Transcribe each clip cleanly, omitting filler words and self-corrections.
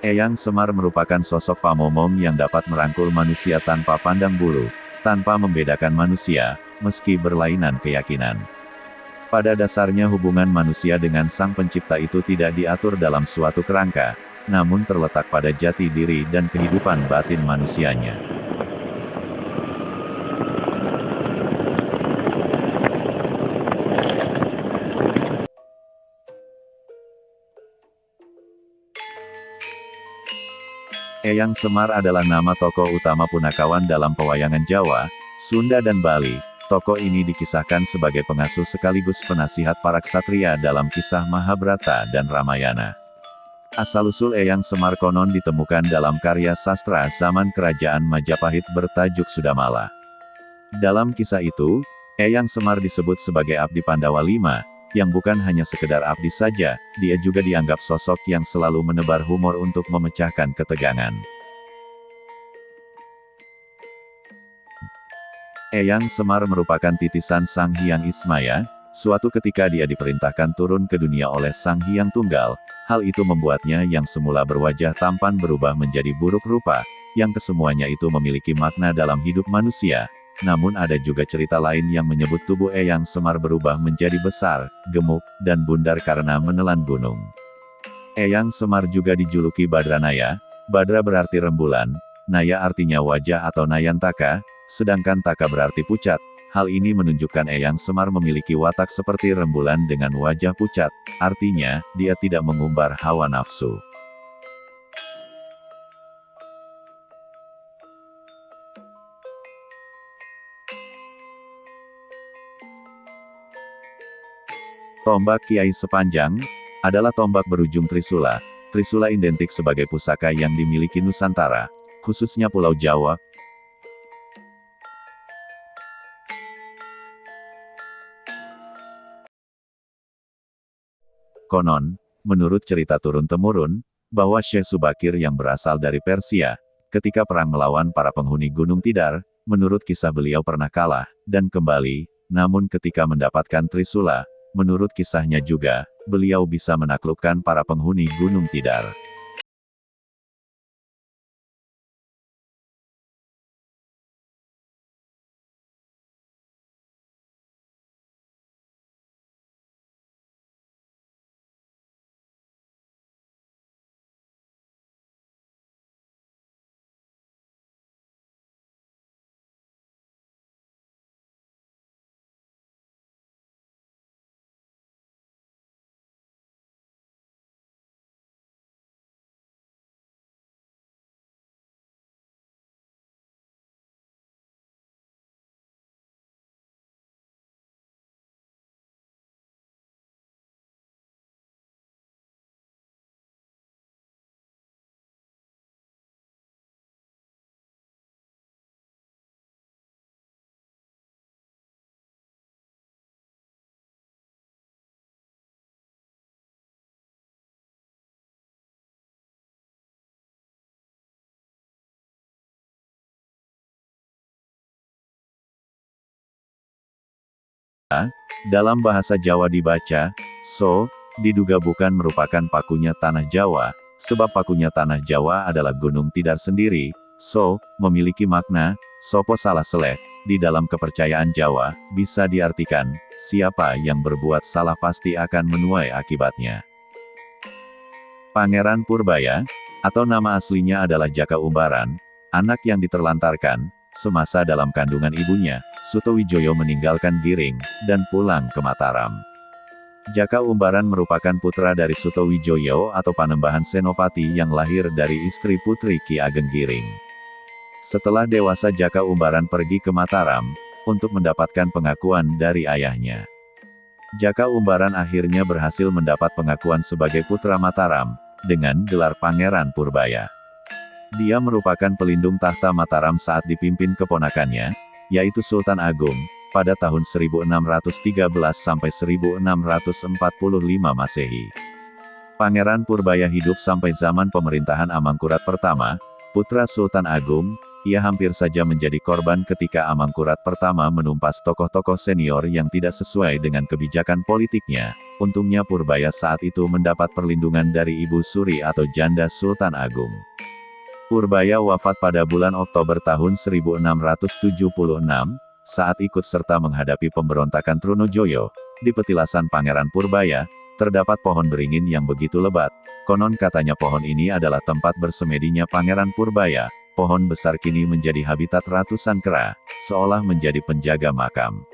Eyang Semar merupakan sosok pamomong yang dapat merangkul manusia tanpa pandang bulu, tanpa membedakan manusia, meski berlainan keyakinan. Pada dasarnya hubungan manusia dengan Sang Pencipta itu tidak diatur dalam suatu kerangka, namun terletak pada jati diri dan kehidupan batin manusianya. Eyang Semar adalah nama tokoh utama punakawan dalam pewayangan Jawa, Sunda dan Bali. Tokoh ini dikisahkan sebagai pengasuh sekaligus penasihat para ksatria dalam kisah Mahabharata dan Ramayana. Asal-usul Eyang Semar konon ditemukan dalam karya sastra zaman Kerajaan Majapahit bertajuk Sudamala. Dalam kisah itu, Eyang Semar disebut sebagai Abdi Pandawa V, yang bukan hanya sekedar abdi saja, dia juga dianggap sosok yang selalu menebar humor untuk memecahkan ketegangan. Eyang Semar merupakan titisan Sang Hyang Ismaya. Suatu ketika dia diperintahkan turun ke dunia oleh Sang Hyang Tunggal. Hal itu membuatnya yang semula berwajah tampan berubah menjadi buruk rupa, yang kesemuanya itu memiliki makna dalam hidup manusia. Namun ada juga cerita lain yang menyebut tubuh Eyang Semar berubah menjadi besar, gemuk, dan bundar karena menelan gunung. Eyang Semar juga dijuluki Badranaya. Badra berarti rembulan, Naya artinya wajah atau Nayantaka, sedangkan Taka berarti pucat. Hal ini menunjukkan Eyang Semar memiliki watak seperti rembulan dengan wajah pucat, artinya, dia tidak mengumbar hawa nafsu. Tombak Kiai Sepanjang adalah tombak berujung trisula. Trisula identik sebagai pusaka yang dimiliki Nusantara, khususnya Pulau Jawa. Konon, menurut cerita turun-temurun, bahwa Syekh Subakir yang berasal dari Persia, ketika perang melawan para penghuni Gunung Tidar, menurut kisah beliau pernah kalah, dan kembali, namun ketika mendapatkan trisula, menurut kisahnya juga, beliau bisa menaklukkan para penghuni Gunung Tidar. Dalam bahasa Jawa dibaca, so, diduga bukan merupakan pakunya tanah Jawa, sebab pakunya tanah Jawa adalah Gunung Tidar sendiri. So, memiliki makna, sopo salah seleh, di dalam kepercayaan Jawa, bisa diartikan, siapa yang berbuat salah pasti akan menuai akibatnya. Pangeran Purbaya, atau nama aslinya adalah Jaka Umbaran, anak yang diterlantarkan, semasa dalam kandungan ibunya, Sutowijoyo meninggalkan Giring, dan pulang ke Mataram. Jaka Umbaran merupakan putra dari Sutowijoyo atau Panembahan Senopati yang lahir dari istri putri Ki Ageng Giring. Setelah dewasa Jaka Umbaran pergi ke Mataram, untuk mendapatkan pengakuan dari ayahnya. Jaka Umbaran akhirnya berhasil mendapat pengakuan sebagai putra Mataram, dengan gelar Pangeran Purbaya. Dia merupakan pelindung tahta Mataram saat dipimpin keponakannya, yaitu Sultan Agung, pada tahun 1613 sampai 1645 Masehi. Pangeran Purbaya hidup sampai zaman pemerintahan Amangkurat pertama, putra Sultan Agung, ia hampir saja menjadi korban ketika Amangkurat pertama menumpas tokoh-tokoh senior yang tidak sesuai dengan kebijakan politiknya. Untungnya Purbaya saat itu mendapat perlindungan dari Ibu Suri atau Janda Sultan Agung. Purbaya wafat pada bulan Oktober tahun 1676, saat ikut serta menghadapi pemberontakan Trunojoyo. Di petilasan Pangeran Purbaya, terdapat pohon beringin yang begitu lebat. Konon katanya pohon ini adalah tempat bersemedinya Pangeran Purbaya. Pohon besar kini menjadi habitat ratusan kera, seolah menjadi penjaga makam.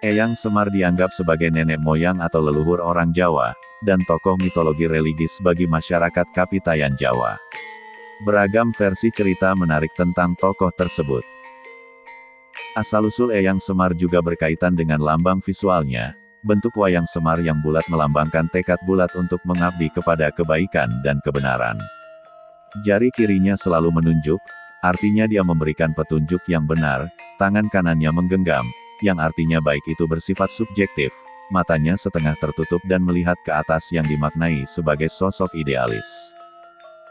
Eyang Semar dianggap sebagai nenek moyang atau leluhur orang Jawa, dan tokoh mitologi religis bagi masyarakat Kapitayan Jawa. Beragam versi cerita menarik tentang tokoh tersebut. Asal-usul Eyang Semar juga berkaitan dengan lambang visualnya, bentuk wayang semar yang bulat melambangkan tekad bulat untuk mengabdi kepada kebaikan dan kebenaran. Jari kirinya selalu menunjuk, artinya dia memberikan petunjuk yang benar, tangan kanannya menggenggam, yang artinya baik itu bersifat subjektif, matanya setengah tertutup dan melihat ke atas yang dimaknai sebagai sosok idealis.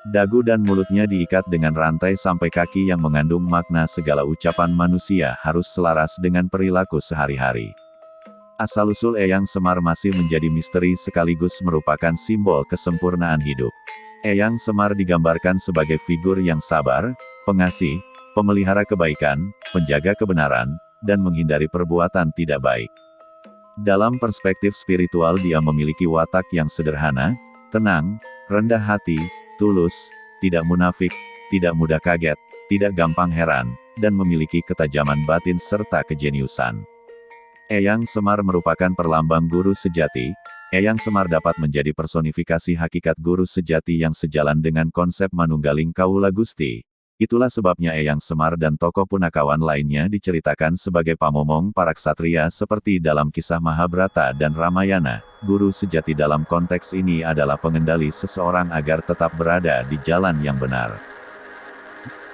Dagu dan mulutnya diikat dengan rantai sampai kaki yang mengandung makna segala ucapan manusia harus selaras dengan perilaku sehari-hari. Asal-usul Eyang Semar masih menjadi misteri sekaligus merupakan simbol kesempurnaan hidup. Eyang Semar digambarkan sebagai figur yang sabar, pengasih, pemelihara kebaikan, penjaga kebenaran, dan menghindari perbuatan tidak baik. Dalam perspektif spiritual dia memiliki watak yang sederhana, tenang, rendah hati, tulus, tidak munafik, tidak mudah kaget, tidak gampang heran, dan memiliki ketajaman batin serta kejeniusan. Eyang Semar merupakan perlambang guru sejati. Eyang Semar dapat menjadi personifikasi hakikat guru sejati yang sejalan dengan konsep manunggaling Kawula Gusti. Itulah sebabnya Eyang Semar dan tokoh punakawan lainnya diceritakan sebagai pamomong para ksatria seperti dalam kisah Mahabharata dan Ramayana. Guru sejati dalam konteks ini adalah pengendali seseorang agar tetap berada di jalan yang benar.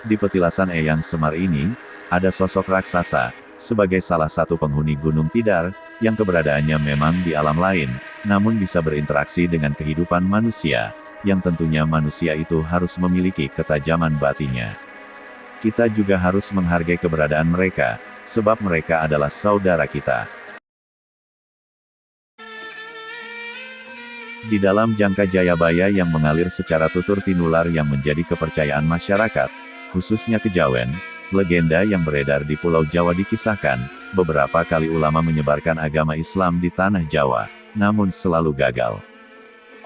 Di petilasan Eyang Semar ini, ada sosok raksasa, sebagai salah satu penghuni Gunung Tidar, yang keberadaannya memang di alam lain, namun bisa berinteraksi dengan kehidupan manusia, yang tentunya manusia itu harus memiliki ketajaman batinnya. Kita juga harus menghargai keberadaan mereka, sebab mereka adalah saudara kita. Di dalam Jangka Jayabaya yang mengalir secara tutur tinular yang menjadi kepercayaan masyarakat, khususnya Kejawen, legenda yang beredar di Pulau Jawa dikisahkan, beberapa kali ulama menyebarkan agama Islam di tanah Jawa, namun selalu gagal.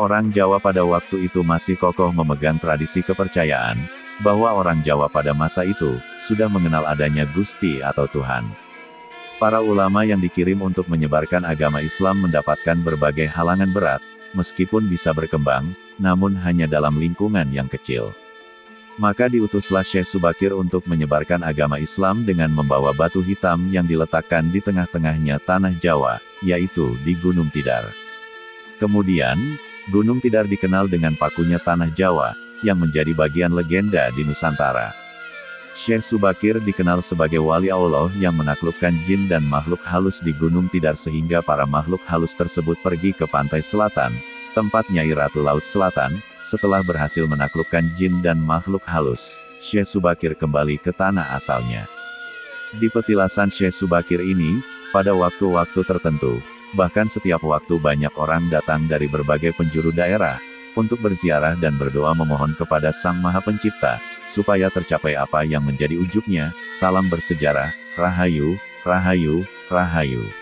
Orang Jawa pada waktu itu masih kokoh memegang tradisi kepercayaan, bahwa orang Jawa pada masa itu, sudah mengenal adanya Gusti atau Tuhan. Para ulama yang dikirim untuk menyebarkan agama Islam mendapatkan berbagai halangan berat, meskipun bisa berkembang, namun hanya dalam lingkungan yang kecil. Maka diutuslah Syekh Subakir untuk menyebarkan agama Islam dengan membawa batu hitam yang diletakkan di tengah-tengahnya tanah Jawa, yaitu di Gunung Tidar. Kemudian, Gunung Tidar dikenal dengan pakunya tanah Jawa, yang menjadi bagian legenda di Nusantara. Syekh Subakir dikenal sebagai wali Allah yang menaklukkan jin dan makhluk halus di Gunung Tidar sehingga para makhluk halus tersebut pergi ke pantai selatan, tempat Nyai Ratu Laut Selatan. Setelah berhasil menaklukkan jin dan makhluk halus, Syekh Subakir kembali ke tanah asalnya. Di petilasan Syekh Subakir ini, pada waktu-waktu tertentu, bahkan setiap waktu banyak orang datang dari berbagai penjuru daerah, untuk berziarah dan berdoa memohon kepada Sang Maha Pencipta, supaya tercapai apa yang menjadi ujubnya. Salam bersejarah, Rahayu, Rahayu, Rahayu.